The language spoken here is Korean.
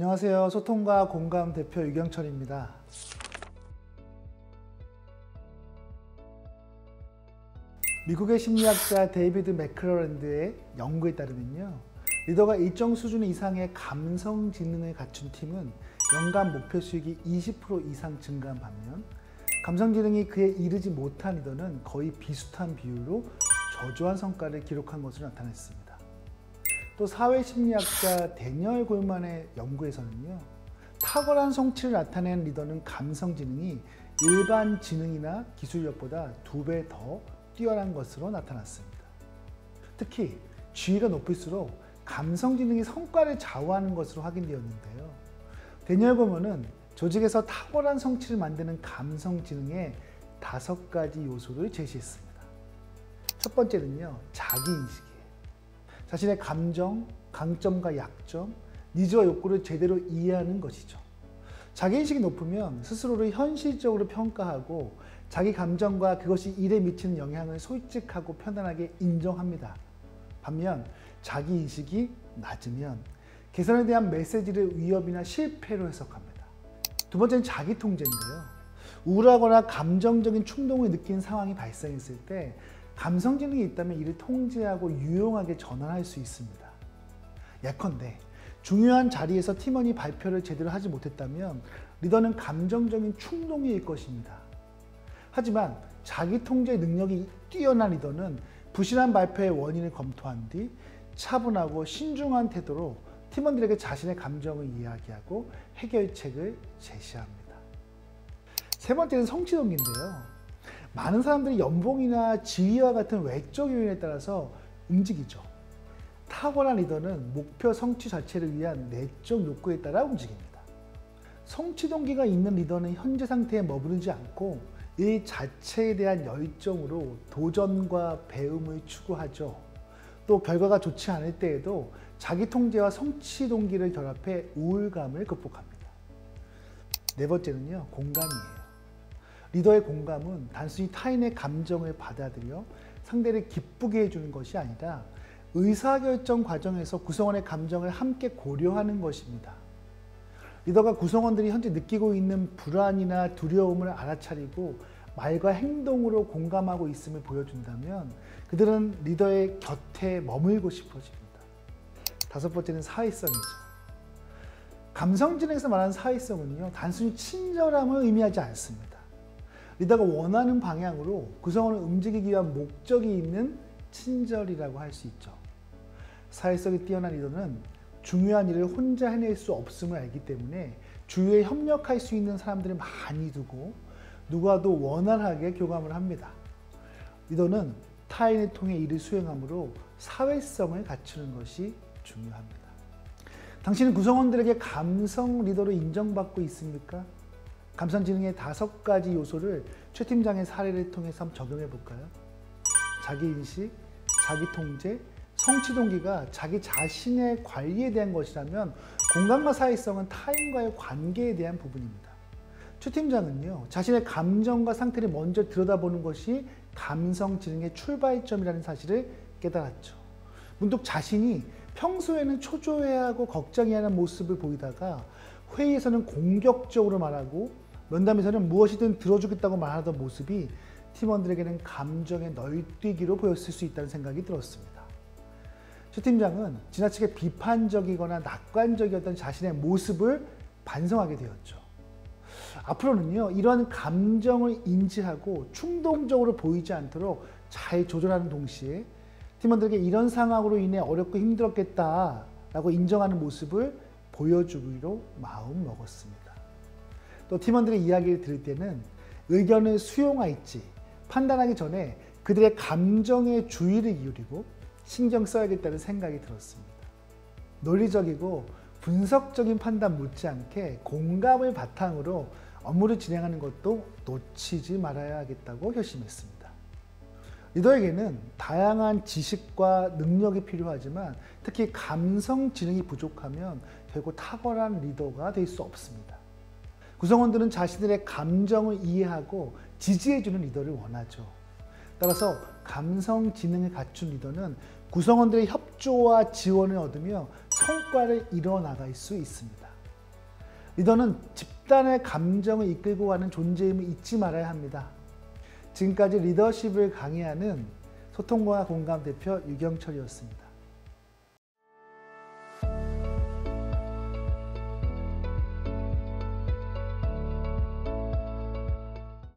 안녕하세요. 소통과 공감 대표 유경철입니다. 미국의 심리학자 데이비드 맥클러랜드의 연구에 따르면요, 리더가 일정 수준 이상의 감성 지능을 갖춘 팀은 연간 목표 수익이 20% 이상 증가한 반면, 감성 지능이 그에 이르지 못한 리더는 거의 비슷한 비율로 저조한 성과를 기록한 것으로 나타났습니다. 또 사회심리학자 데니얼 골만의 연구에서는요, 탁월한 성취를 나타낸 리더는 감성 지능이 일반 지능이나 기술력보다 2배 더 뛰어난 것으로 나타났습니다. 특히 지위가 높을수록 감성 지능이 성과를 좌우하는 것으로 확인되었는데요. 데니얼 골만은 조직에서 탁월한 성취를 만드는 감성 지능의 5가지 요소를 제시했습니다. 첫 번째는요, 자기인식이에요. 자신의 감정, 강점과 약점, 니즈와 욕구를 제대로 이해하는 것이죠. 자기인식이 높으면 스스로를 현실적으로 평가하고 자기 감정과 그것이 일에 미치는 영향을 솔직하고 편안하게 인정합니다. 반면 자기인식이 낮으면 개선에 대한 메시지를 위협이나 실패로 해석합니다. 두 번째는 자기통제인데요. 우울하거나 감정적인 충동을 느끼는 상황이 발생했을 때 감성 지능이 있다면 이를 통제하고 유용하게 전환할 수 있습니다. 예컨대 중요한 자리에서 팀원이 발표를 제대로 하지 못했다면 리더는 감정적인 충동일 것입니다. 하지만 자기 통제 능력이 뛰어난 리더는 부실한 발표의 원인을 검토한 뒤 차분하고 신중한 태도로 팀원들에게 자신의 감정을 이야기하고 해결책을 제시합니다. 세 번째는 성취동기인데요. 많은 사람들이 연봉이나 지위와 같은 외적 요인에 따라서 움직이죠. 탁월한 리더는 목표 성취 자체를 위한 내적 욕구에 따라 움직입니다. 성취 동기가 있는 리더는 현재 상태에 머무르지 않고 일 자체에 대한 열정으로 도전과 배움을 추구하죠. 또 결과가 좋지 않을 때에도 자기 통제와 성취 동기를 결합해 우울감을 극복합니다. 네 번째는요, 공감이에요. 리더의 공감은 단순히 타인의 감정을 받아들여 상대를 기쁘게 해주는 것이 아니라 의사결정 과정에서 구성원의 감정을 함께 고려하는 것입니다. 리더가 구성원들이 현재 느끼고 있는 불안이나 두려움을 알아차리고 말과 행동으로 공감하고 있음을 보여준다면 그들은 리더의 곁에 머물고 싶어집니다. 다섯 번째는 사회성이죠. 감성지능에서 말하는 사회성은요, 단순히 친절함을 의미하지 않습니다. 리더가 원하는 방향으로 구성원을 움직이기 위한 목적이 있는 친절이라고 할 수 있죠. 사회성이 뛰어난 리더는 중요한 일을 혼자 해낼 수 없음을 알기 때문에 주위에 협력할 수 있는 사람들을 많이 두고 누구와도 원활하게 교감을 합니다. 리더는 타인을 통해 일을 수행하므로 사회성을 갖추는 것이 중요합니다. 당신은 구성원들에게 감성 리더로 인정받고 있습니까? 감성지능의 5가지 요소를 최 팀장의 사례를 통해서 한번 적용해 볼까요? 자기인식, 자기통제, 성취동기가 자기 자신의 관리에 대한 것이라면 공감과 사회성은 타인과의 관계에 대한 부분입니다. 최 팀장은요, 자신의 감정과 상태를 먼저 들여다보는 것이 감성지능의 출발점이라는 사실을 깨달았죠. 문득 자신이 평소에는 초조해하고 걱정해하는 모습을 보이다가 회의에서는 공격적으로 말하고 면담에서는 무엇이든 들어주겠다고 말하던 모습이 팀원들에게는 감정의 널뛰기로 보였을 수 있다는 생각이 들었습니다. 최 팀장은 지나치게 비판적이거나 낙관적이었던 자신의 모습을 반성하게 되었죠. 앞으로는요, 이러한 감정을 인지하고 충동적으로 보이지 않도록 잘 조절하는 동시에 팀원들에게 이런 상황으로 인해 어렵고 힘들었겠다라고 인정하는 모습을 보여주기로 마음 먹었습니다. 또 팀원들의 이야기를 들을 때는 의견을 수용할지 판단하기 전에 그들의 감정에 주의를 기울이고 신경 써야겠다는 생각이 들었습니다. 논리적이고 분석적인 판단 못지않게 공감을 바탕으로 업무를 진행하는 것도 놓치지 말아야 하겠다고 결심했습니다. 리더에게는 다양한 지식과 능력이 필요하지만 특히 감성 지능이 부족하면 결국 탁월한 리더가 될 수 없습니다. 구성원들은 자신들의 감정을 이해하고 지지해주는 리더를 원하죠. 따라서 감성 지능을 갖춘 리더는 구성원들의 협조와 지원을 얻으며 성과를 이뤄나갈 수 있습니다. 리더는 집단의 감정을 이끌고 가는 존재임을 잊지 말아야 합니다. 지금까지 리더십을 강의하는 소통과 공감 대표 유경철이었습니다.